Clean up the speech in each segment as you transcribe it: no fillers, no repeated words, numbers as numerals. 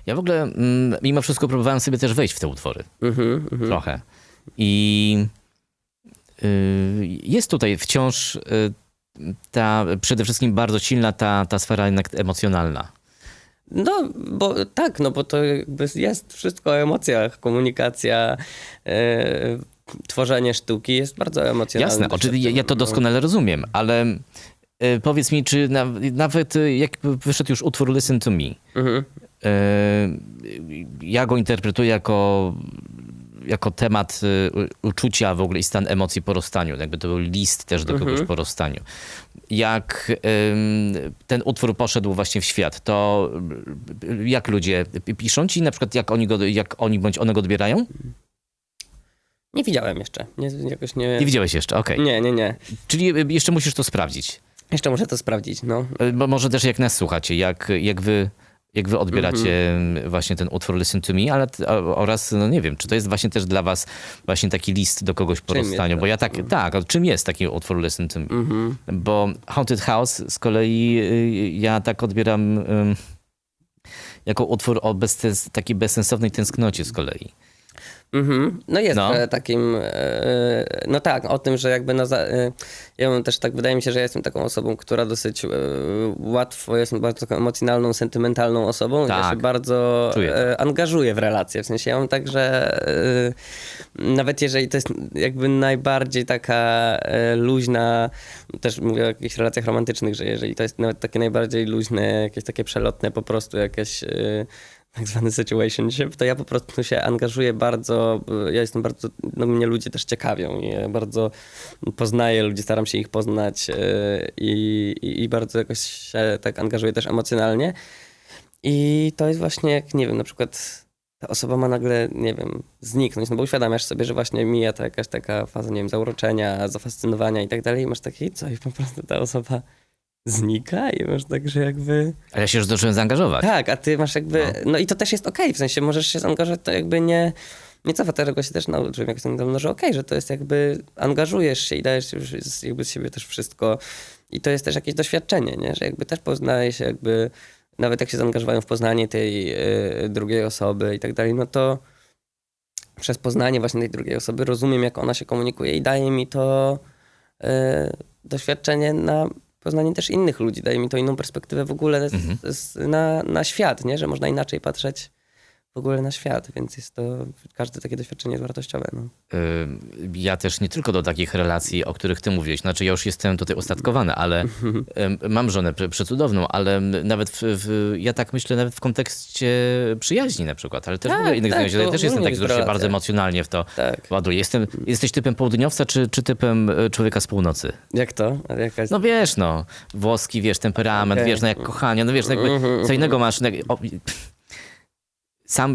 Ja w ogóle mimo wszystko próbowałem sobie też wejść w te utwory. Trochę. I jest tutaj wciąż ta przede wszystkim bardzo silna ta sfera jednak emocjonalna. No, bo tak, no bo to jakby jest wszystko o emocjach. Komunikacja, tworzenie sztuki jest bardzo emocjonalne. Jasne, oczywiście ja to doskonale rozumiem, ale powiedz mi, czy nawet jak wyszedł już utwór Listen to Me, ja go interpretuję jako temat uczucia w ogóle i stan emocji po rozstaniu. Jakby to był list też do kogoś po rozstaniu. Jak ten utwór poszedł właśnie w świat, to jak ludzie piszą ci na przykład, jak oni bądź one go odbierają? Nie widziałem jeszcze. Jakoś nie... Nie widziałeś jeszcze, okej. Nie. Czyli jeszcze musisz to sprawdzić. Jeszcze muszę to sprawdzić, no. Bo może też jak nas słuchacie, jak wy odbieracie właśnie ten utwór Listen to Me, ale oraz, no nie wiem, czy to jest właśnie też dla was właśnie taki list do kogoś po rozstaniu, bo ja tak, czym jest taki utwór Listen to Me? Bo Haunted House z kolei ja tak odbieram jako utwór o takiej bezsensownej tęsknocie z kolei. No jest takim, no tak, o tym, że jakby ja mam też tak, wydaje mi się, że ja jestem taką osobą, która dosyć łatwo, jestem bardzo taką emocjonalną, sentymentalną osobą i ja się bardzo angażuję w relacje, w sensie ja mam tak, że nawet jeżeli to jest jakby najbardziej taka luźna, też mówię o jakichś relacjach romantycznych, że jeżeli to jest nawet takie najbardziej luźne, jakieś takie przelotne po prostu jakieś tak zwany situationship, to ja po prostu się angażuję bardzo, ja jestem bardzo, no mnie ludzie też ciekawią i ja bardzo poznaję ludzi, staram się ich poznać i bardzo jakoś się tak angażuję też emocjonalnie i to jest właśnie jak, nie wiem, na przykład ta osoba ma nagle, nie wiem, zniknąć, no bo uświadamiasz sobie, że właśnie mija ta jakaś taka faza, nie wiem, zauroczenia, zafascynowania i tak dalej i masz takie, co i po prostu ta osoba znika i masz tak, że jakby... Ale ja się już zacząłem zaangażować. Tak, a ty masz jakby... No i to też jest okej, w sensie możesz się zaangażować, to jakby nie cofa, tego się też nauczyłem jakoś tam niedawno, że okej, że to jest jakby angażujesz się i dajesz już jakby z siebie też wszystko i to jest też jakieś doświadczenie, nie? Że jakby też poznaje się jakby, nawet jak się zaangażowają w poznanie tej drugiej osoby i tak dalej, no to przez poznanie właśnie tej drugiej osoby rozumiem, jak ona się komunikuje i daje mi to doświadczenie na poznanie też innych ludzi, daje mi to inną perspektywę w ogóle na świat, nie? Że można inaczej patrzeć w ogóle na świat, więc jest to, każde takie doświadczenie jest wartościowe. No. Ja też nie tylko do takich relacji, o których ty mówiłeś, znaczy ja już jestem tutaj ustatkowany, ale mam żonę przecudowną, ale nawet ja tak myślę nawet w kontekście przyjaźni na przykład, ale też w ogóle innych znajomych. Ja też jestem taki, który się bardzo emocjonalnie w to ładuje. Jesteś typem południowca czy typem człowieka z północy? Jak to? No wiesz, no, włoski, wiesz, temperament, wiesz, no jak kochanie, no wiesz, no jakby co innego masz...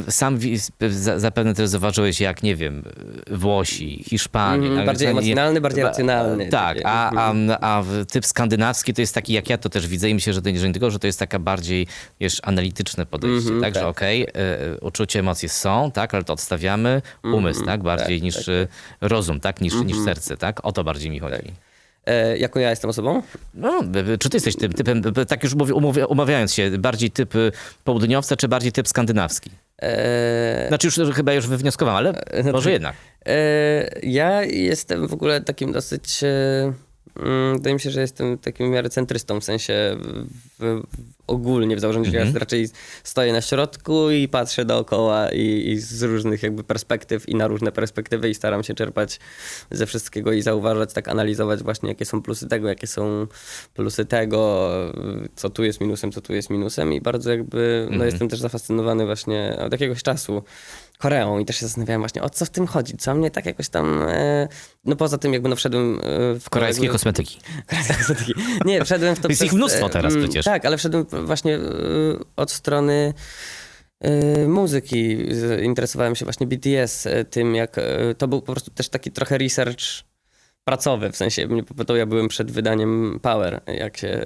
Sam zapewne też zauważyłeś, jak, nie wiem, Włosi, Hiszpanie. Bardziej emocjonalny, bardziej racjonalny. Tak, a typ skandynawski to jest taki, jak ja to też widzę i myślę, że to nie tylko, że to jest taka bardziej, wiesz, analityczne podejście, tak, że okej, uczucie, emocje są, tak, ale to odstawiamy, umysł, tak, bardziej niż rozum, tak, niż serce, tak, o to bardziej mi chodzi. Jaką ja jestem osobą? No, czy ty jesteś typem, tak już umawiając się, bardziej typ południowca, czy bardziej typ skandynawski? Znaczy już chyba wywnioskowałem, ale może jednak. Ja jestem w ogóle takim dosyć... Wydaje mi się, że jestem takim w miarę centrystą, w sensie ogólnie w założeniu, że ja raczej stoję na środku i patrzę dookoła i z różnych jakby perspektyw i na różne perspektywy i staram się czerpać ze wszystkiego i zauważać, tak analizować właśnie, jakie są plusy tego, jakie są plusy tego, co tu jest minusem, co tu jest minusem i bardzo jakby, no jestem też zafascynowany właśnie od jakiegoś czasu Koreą i też się zastanawiałem właśnie, o co w tym chodzi, co mnie tak jakoś tam, no poza tym jakby no wszedłem w koreańskie kosmetyki. Koreańskie kosmetyki. Nie, wszedłem w to jest ich mnóstwo teraz przecież. Tak, ale wszedłem właśnie od strony muzyki. Interesowałem się właśnie BTS, tym jak, to był po prostu też taki trochę research pracowy, w sensie mnie popytał, ja byłem przed wydaniem Power,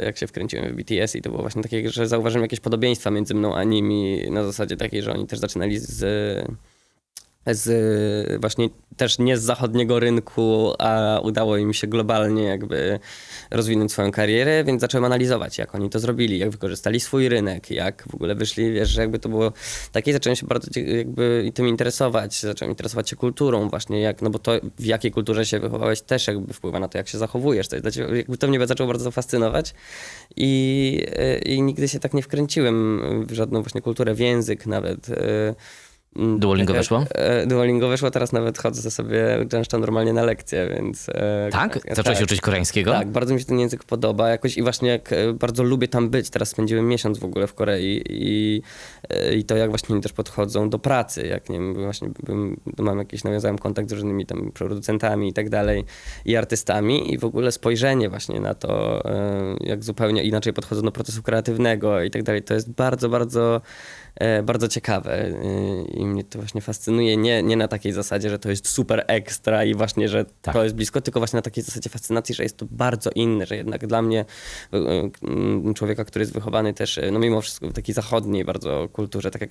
jak się wkręciłem w BTS i to było właśnie takie, że zauważyłem jakieś podobieństwa między mną a nimi na zasadzie takiej, że oni też zaczynali właśnie też nie z zachodniego rynku, a udało im się globalnie jakby rozwinąć swoją karierę, więc zacząłem analizować, jak oni to zrobili, jak wykorzystali swój rynek, jak w ogóle wyszli, wiesz, że jakby to było takie, zacząłem się bardzo jakby tym interesować, zacząłem interesować się kulturą właśnie, no bo to w jakiej kulturze się wychowałeś też jakby wpływa na to, jak się zachowujesz, jakby to mnie zaczęło bardzo fascynować i nigdy się tak nie wkręciłem w żadną właśnie kulturę, w język nawet. Duolingo weszło? Duolingo weszło, teraz nawet chodzę sobie często normalnie na lekcje, więc... Tak? Zacząłeś się uczyć koreańskiego? Tak, bardzo mi się ten język podoba jakoś i właśnie jak bardzo lubię tam być. Teraz spędziłem miesiąc w ogóle w Korei i to jak właśnie oni też podchodzą do pracy, jak nie wiem, właśnie nawiązałem kontakt z różnymi tam producentami i tak dalej i artystami i w ogóle spojrzenie właśnie na to, jak zupełnie inaczej podchodzą do procesu kreatywnego i tak dalej, to jest bardzo, bardzo bardzo ciekawe i mnie to właśnie fascynuje. Nie na takiej zasadzie, że to jest super ekstra i właśnie, że to jest blisko, tylko właśnie na takiej zasadzie fascynacji, że jest to bardzo inne, że jednak dla mnie, człowieka, który jest wychowany też, no mimo wszystko w takiej zachodniej bardzo kulturze, tak jak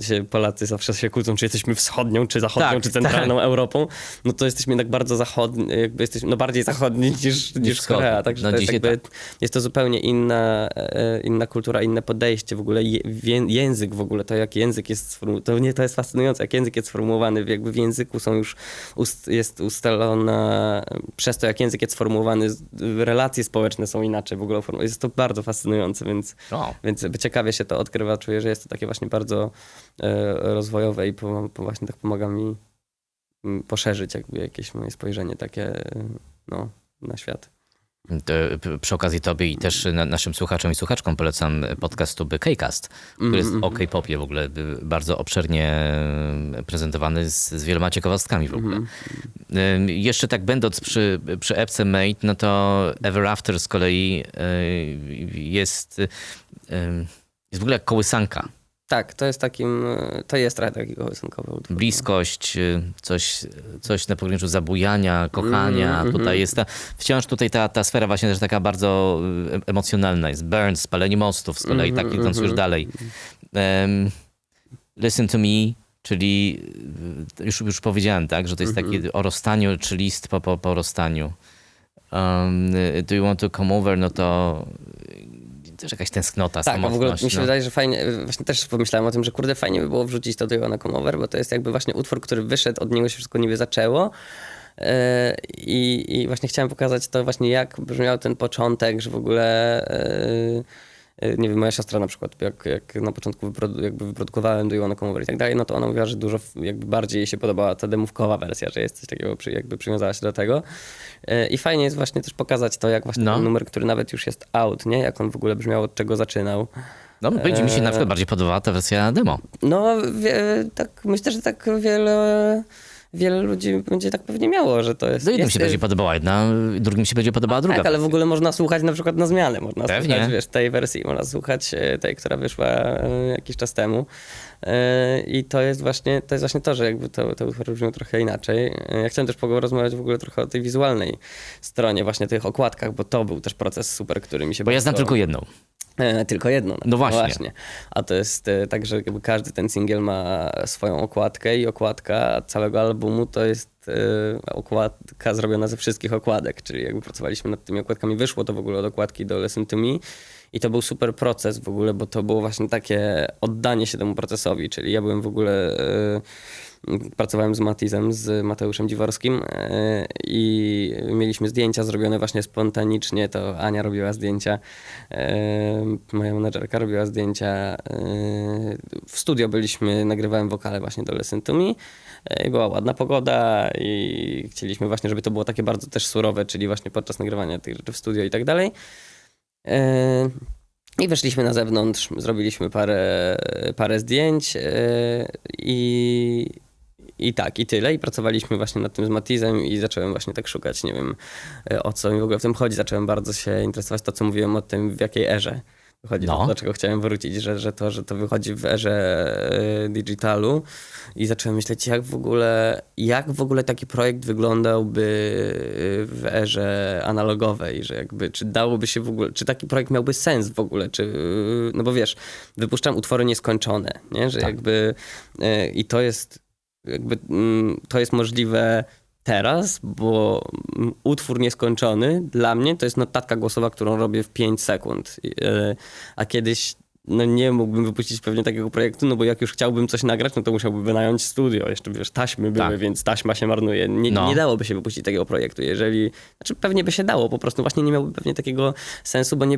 się Polacy zawsze się kłócą, czy jesteśmy wschodnią, czy zachodnią, czy centralną Europą, no to jesteśmy jednak bardzo zachodni, jakby jesteśmy no bardziej zachodni niż Korea, także no to jest jakby, jest to zupełnie inna kultura, inne podejście, w ogóle język w ogóle, to jak język jest sformułowany, to jest fascynujące, jak język jest sformułowany, jakby w języku są już, jest ustalona, przez to jak język jest sformułowany, relacje społeczne są inaczej w ogóle, jest to bardzo fascynujące, więc ciekawie się to odkrywa, czuję, że jest to takie właśnie bardzo rozwojowe i właśnie tak pomaga mi poszerzyć jakby jakieś moje spojrzenie takie na świat. Przy okazji tobie i też naszym słuchaczom i słuchaczkom polecam podcast tuby K-Cast, który jest o K-popie w ogóle bardzo obszernie prezentowany z wieloma ciekawostkami w ogóle. Jeszcze tak będąc przy epce Made, no to Ever After z kolei jest w ogóle jak kołysanka. Tak, to jest trochę taki kołysankowy utwór. Bliskość, coś na pograniczu zabujania, kochania. Tutaj jest wciąż tutaj ta sfera właśnie też taka bardzo emocjonalna. Jest Burns, spalenie mostów z kolei, tak idąc już dalej. Listen to Me, czyli już powiedziałem, tak, że to jest taki o rozstaniu, czy list po rozstaniu. Do you want to come over, no to też jakaś tęsknota, samotność. Tak, w ogóle mi się wydaje, że fajnie, właśnie też pomyślałem o tym, że kurde, fajnie by było wrzucić to do You Wanna Come Over, bo to jest jakby właśnie utwór, który wyszedł, od niego się wszystko niby zaczęło. I właśnie chciałem pokazać to właśnie, jak brzmiał ten początek, że w ogóle... Nie wiem, moja siostra na przykład, jak na początku wyprodukowałem Do You Wanna Come Over i tak dalej, no to ona mówiła, że dużo jakby bardziej jej się podobała ta demówkowa wersja, że jest coś takiego, jakby przywiązała się do tego. I fajnie jest właśnie też pokazać to, jak właśnie ten numer, który nawet już jest out, nie? Jak on w ogóle brzmiał, od czego zaczynał. No, będzie mi się na przykład bardziej podobała ta wersja demo. No, tak myślę, że tak wiele ludzi będzie tak pewnie miało, że to jest... No jednym się będzie podobała jedna, drugim się będzie podobała druga. Tak, ale w ogóle można słuchać na przykład na zmianę. Można słuchać, wiesz, tej wersji, można słuchać tej, która wyszła jakiś czas temu. I to jest właśnie to, że jakby te utwory brzmią trochę inaczej. Ja chciałem też porozmawiać w ogóle trochę o tej wizualnej stronie, właśnie tych okładkach, bo to był też proces super, który mi się... Bo ja znam tylko jedną. Tylko jedną. No właśnie. A to jest tak, że jakby każdy ten singiel ma swoją okładkę i okładka całego albumu to jest okładka zrobiona ze wszystkich okładek, czyli jakby pracowaliśmy nad tymi okładkami. Wyszło to w ogóle od okładki do Listen to Me i to był super proces w ogóle, bo to było właśnie takie oddanie się temu procesowi, czyli ja byłem w ogóle... Pracowałem z Matizem, z Mateuszem Dziworskim i mieliśmy zdjęcia zrobione właśnie spontanicznie. To Ania robiła zdjęcia, moja menadżerka robiła zdjęcia. W studio byliśmy, nagrywałem wokale właśnie do Listen to Me. I była ładna pogoda i chcieliśmy właśnie, żeby to było takie bardzo też surowe, czyli właśnie podczas nagrywania tych rzeczy w studio i tak dalej. I wyszliśmy na zewnątrz, zrobiliśmy parę zdjęć i tyle. I pracowaliśmy właśnie nad tym z Matizem i zacząłem właśnie tak szukać, nie wiem o co mi w ogóle w tym chodzi. Zacząłem bardzo się interesować to, co mówiłem o tym, w jakiej erze wychodzi, do czego chciałem wrócić, że to wychodzi w erze digitalu. I zacząłem myśleć, jak w ogóle taki projekt wyglądałby w erze analogowej, że jakby, czy dałoby się w ogóle, czy taki projekt miałby sens w ogóle, no bo wiesz, wypuszczam utwory nieskończone, nie? Że jakby i to jest jakby to jest możliwe teraz, bo utwór nieskończony dla mnie to jest notatka głosowa, którą robię w 5 sekund. A kiedyś nie mógłbym wypuścić pewnie takiego projektu, no bo jak już chciałbym coś nagrać, no to musiałbym wynająć studio. Jeszcze taśmy były, więc taśma się marnuje. Nie dałoby się wypuścić takiego projektu, znaczy pewnie by się dało, po prostu właśnie nie miałoby pewnie takiego sensu, bo nie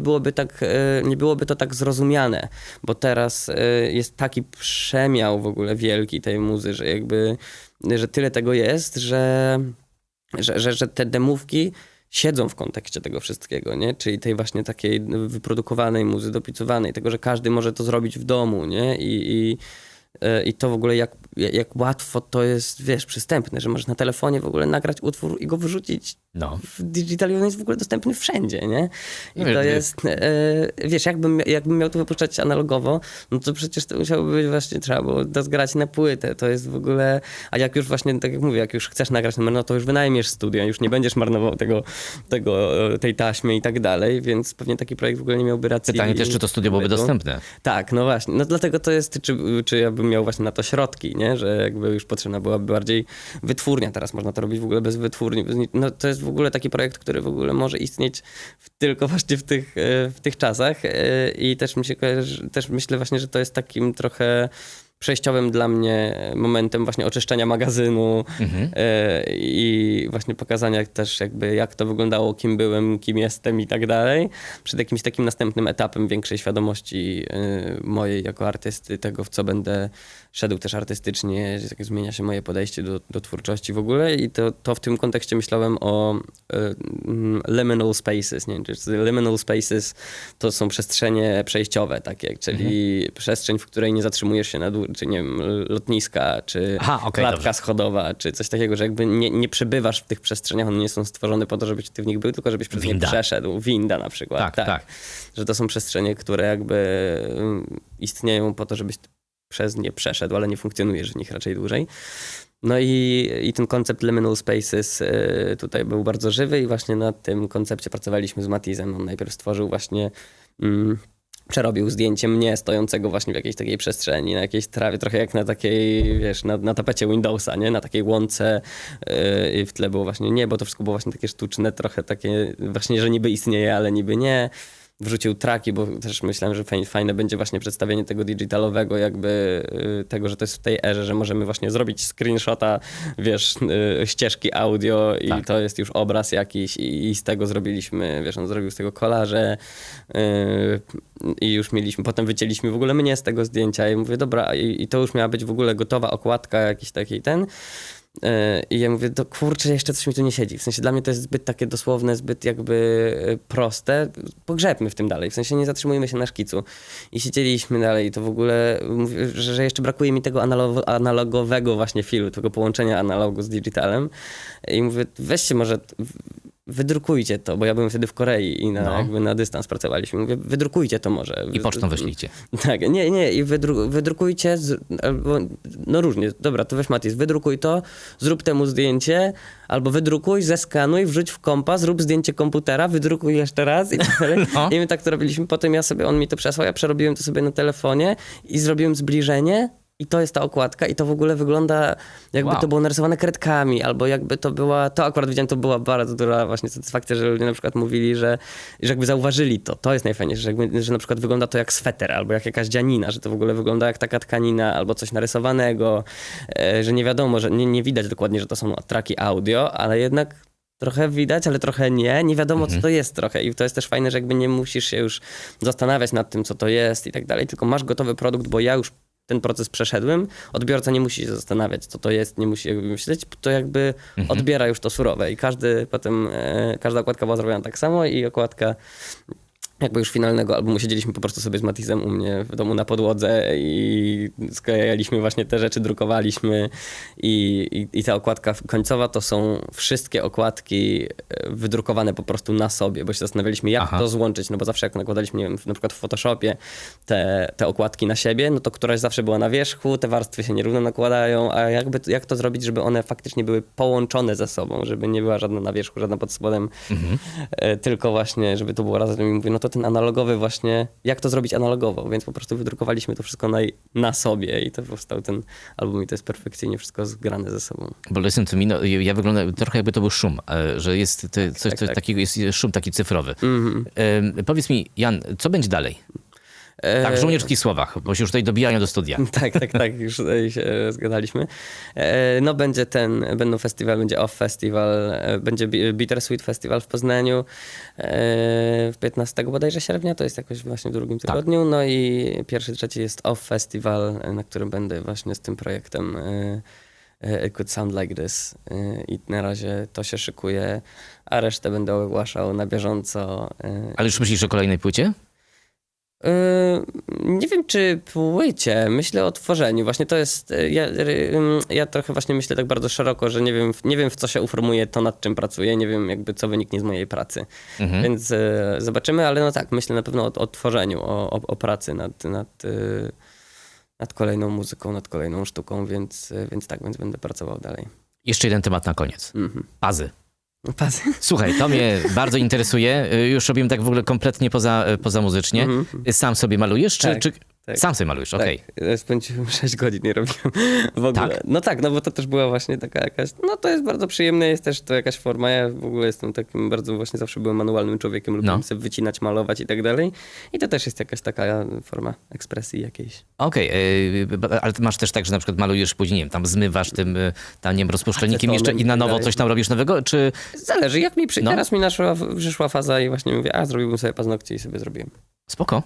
byłoby to tak zrozumiane, bo teraz jest taki przemiał w ogóle wielki tej muzy, że tyle tego jest, że te demówki siedzą w kontekście tego wszystkiego, nie? Czyli tej właśnie takiej wyprodukowanej muzy, dopicowanej, tego, że każdy może to zrobić w domu, nie? I to w ogóle jak łatwo to jest, wiesz, przystępne, że możesz na telefonie w ogóle nagrać utwór i go wyrzucić w digitali, on jest w ogóle dostępny wszędzie, nie? I to jest, wiesz, jakbym miał to wypuszczać analogowo, no to przecież to musiałoby być właśnie, trzeba było to zgrać na płytę, to jest w ogóle, a jak już właśnie, tak jak mówię, jak już chcesz nagrać numer, no to już wynajmiesz studio, już nie będziesz marnował tej taśmy i tak dalej, więc pewnie taki projekt w ogóle nie miałby racji. Pytanie też, czy to studio byłoby dostępne. Tak, no właśnie, no dlatego to jest, czy ja bym miał właśnie na to środki, nie? Że jakby już potrzebna byłaby bardziej wytwórnia. Teraz można to robić w ogóle bez wytwórni. No to jest w ogóle taki projekt, który w ogóle może istnieć tylko właśnie w tych czasach i też myślę właśnie, że to jest takim trochę przejściowym dla mnie momentem właśnie oczyszczenia magazynu i właśnie pokazania też jakby jak to wyglądało, kim byłem, kim jestem i tak dalej. Przed jakimś takim następnym etapem większej świadomości mojej jako artysty, tego w co będę szedł też artystycznie, jak zmienia się moje podejście do twórczości w ogóle i to w tym kontekście myślałem o liminal spaces. Nie wiem, czy liminal spaces to są przestrzenie przejściowe takie, czyli przestrzeń, w której nie zatrzymujesz się czy nie wiem, lotniska, czy klatka schodowa, czy coś takiego, że jakby nie przebywasz w tych przestrzeniach, one nie są stworzone po to, żebyś ty w nich był, tylko żebyś przez nie przeszedł. Winda na przykład. Tak. Że to są przestrzenie, które jakby istnieją po to, żebyś przez nie przeszedł, ale nie funkcjonujesz w nich raczej dłużej. No i ten koncept liminal spaces tutaj był bardzo żywy i właśnie nad tym koncepcie pracowaliśmy z Matizem. On najpierw stworzył właśnie przerobił zdjęcie mnie stojącego właśnie w jakiejś takiej przestrzeni, na jakiejś trawie, trochę jak na takiej, wiesz, na tapecie Windowsa, nie? Na takiej łące i w tle było właśnie niebo, to wszystko było właśnie takie sztuczne, trochę takie właśnie, że niby istnieje, ale niby nie. Wrzucił traki, bo też myślałem, że fajne będzie właśnie przedstawienie tego digitalowego, jakby tego, że to jest w tej erze, że możemy właśnie zrobić screenshota, wiesz, ścieżki audio i to jest już obraz jakiś i z tego zrobiliśmy, wiesz, on zrobił z tego kolaże i już mieliśmy, potem wycięliśmy w ogóle mnie z tego zdjęcia i mówię, dobra, i to już miała być w ogóle gotowa okładka, jakiś taki I ja mówię, kurczę, jeszcze coś mi tu nie siedzi. W sensie dla mnie to jest zbyt takie dosłowne, zbyt jakby proste. Pogrzebmy w tym dalej. W sensie nie zatrzymujmy się na szkicu. I siedzieliśmy dalej. To w ogóle, mówię, że jeszcze brakuje mi tego analogowego właśnie filu, tego połączenia analogu z digitalem. I mówię, weźcie może... Wydrukujcie to, bo ja byłem wtedy w Korei i jakby na dystans pracowaliśmy. Mówię, wydrukujcie to może. I pocztą wyślijcie. Tak, nie. I wydrukujcie, albo, no różnie. Dobra, to weź Matiz, wydrukuj to, zrób temu zdjęcie, albo wydrukuj, zeskanuj, wrzuć w kompa, zrób zdjęcie komputera, wydrukuj jeszcze raz i tak dalej. I my tak to robiliśmy. Potem on mi to przesłał, ja przerobiłem to sobie na telefonie i zrobiłem zbliżenie. I to jest ta okładka i to w ogóle wygląda jakby to było narysowane kredkami, albo jakby to była, to akurat widziałem, to była bardzo duża właśnie satysfakcja, że ludzie na przykład mówili, że jakby zauważyli to. To jest najfajniejsze, że na przykład wygląda to jak sweter, albo jak jakaś dzianina, że to w ogóle wygląda jak taka tkanina, albo coś narysowanego, że nie wiadomo, że nie widać dokładnie, że to są traki audio, ale jednak trochę widać, ale trochę nie wiadomo co to jest trochę i to jest też fajne, że jakby nie musisz się już zastanawiać nad tym, co to jest i tak dalej, tylko masz gotowy produkt, bo ja już ten proces przeszedłem, odbiorca nie musi się zastanawiać, co to jest, nie musi jakby myśleć, to jakby odbiera już to surowe i każda okładka była zrobiona tak samo i okładka jakby już finalnego albumu siedzieliśmy po prostu sobie z Matizem u mnie w domu na podłodze i sklejaliśmy właśnie te rzeczy, drukowaliśmy i ta okładka końcowa to są wszystkie okładki wydrukowane po prostu na sobie, bo się zastanawialiśmy jak to złączyć, no bo zawsze jak nakładaliśmy, nie wiem, na przykład w Photoshopie te okładki na siebie, no to któraś zawsze była na wierzchu, te warstwy się nierówno nakładają, a jak to zrobić, żeby one faktycznie były połączone ze sobą, żeby nie była żadna na wierzchu, żadna pod spodem, tylko właśnie, żeby to było razem i mówię, no to to ten analogowy właśnie, jak to zrobić analogowo, więc po prostu wydrukowaliśmy to wszystko na sobie i to powstał ten album i to jest perfekcyjnie wszystko zgrane ze sobą. Bo Listen to Me, no, ja wygląda trochę jakby to był szum, że jest coś takiego, jest szum taki cyfrowy. Powiedz mi, Jan, co będzie dalej? Tak, w żołnierskich słowach, bo się już tutaj dobijają do studia. Tak, już tutaj się zgadaliśmy. No będą festiwal, będzie Off Festival, będzie Bittersweet Festival w Poznaniu 15 bodajże sierpnia, to jest jakoś właśnie w drugim tygodniu. No i 1-3 jest Off Festival, na którym będę właśnie z tym projektem It Could Sound Like This. I na razie to się szykuje, a resztę będę ogłaszał na bieżąco. Ale już myślisz o kolejnej płycie? Nie wiem, czy płycie. Myślę o tworzeniu. Właśnie to jest... Ja trochę właśnie myślę tak bardzo szeroko, że nie wiem w co się uformuje to, nad czym pracuję. Nie wiem jakby co wyniknie z mojej pracy. Więc zobaczymy, ale no tak, myślę na pewno o tworzeniu, o pracy nad kolejną muzyką, nad kolejną sztuką, więc będę pracował dalej. Jeszcze jeden temat na koniec. Pazy. Pazy. Słuchaj, to mnie bardzo interesuje. Już robię tak w ogóle kompletnie poza muzycznie. Sam sobie malujesz? Tak. Sam sobie malujesz, okej. Tak, spędziłem 6 godzin, nie robiłem w ogóle. Tak? No tak, no bo to też była właśnie taka jakaś, no to jest bardzo przyjemne, jest też to jakaś forma, ja w ogóle jestem takim bardzo właśnie zawsze byłem manualnym człowiekiem, lubiłem sobie wycinać, malować i tak dalej. I to też jest jakaś taka forma ekspresji jakiejś. Okej, ale ty masz też tak, że na przykład malujesz później, nie wiem, tam zmywasz tym, tam nie wiem, rozpuszczalnikiem jeszcze i na nowo coś tam robisz nowego, czy... Zależy, jak mi teraz mi przyszła faza i właśnie mówię, zrobiłbym sobie paznokcie i sobie zrobiłem. Spoko.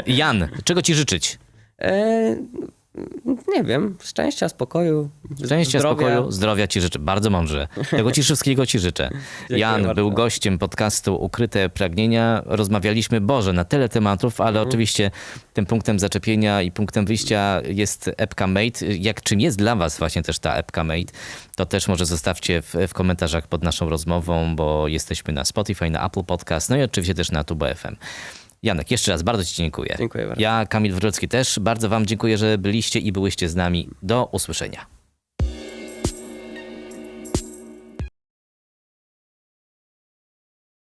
Jan, czego ci życzyć? Nie wiem, szczęścia, spokoju, Szczęścia, zdrowia. spokoju, zdrowia ci życzę. Bardzo mądrze. Tego ci wszystkiego ci życzę. Jan bardzo. był gościem podcastu Ukryte Pragnienia. Rozmawialiśmy, na tyle tematów, ale oczywiście tym punktem zaczepienia i punktem wyjścia jest epka Made. Czym jest dla was właśnie też ta epka Made, to też może zostawcie w komentarzach pod naszą rozmową, bo jesteśmy na Spotify, na Apple Podcast, no i oczywiście też na Tubo FM. Janek, jeszcze raz bardzo ci dziękuję. Dziękuję bardzo. Ja, Kamil Wrocki też bardzo wam dziękuję, że byliście i byłyście z nami. Do usłyszenia.